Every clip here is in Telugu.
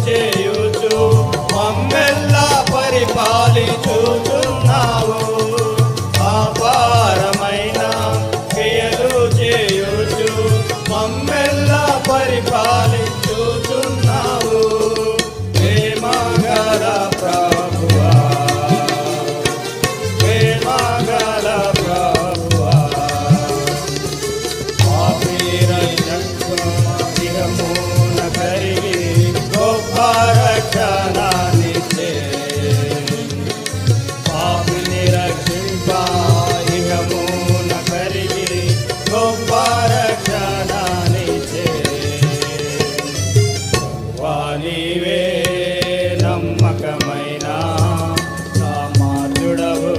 చేయుచు మమ్మెల్లా పరిపాలించుచున్నావు. అపారమైన క్రియలు చేయుచు మమ్మెల్లా పరిపాలించుచున్నావు. ప్రేమగల ప్రభువా, ప్రేమగల ప్రభువా, పాపిరక్షణ కరిగి గొప్ప రక్షణనిచ్చే. పాపిని రక్షింప ఇహమున కరిగి గొప్ప రక్షణనిచ్చే. నీవే నమ్మకమైన సామర్థ్యుడవు.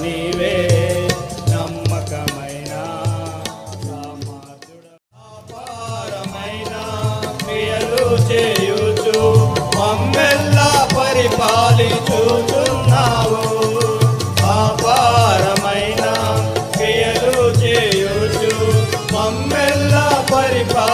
నీవే నమ్మకమైన సామర్థ్యుడవు. అపారమైన క్రియలు చేయుచు మమ్మెల్లా పరిపాలించుచున్నావు. అపారమైన క్రియలు చేయుచు మమ్మెల్లా పరిపాలించుచున్నావు.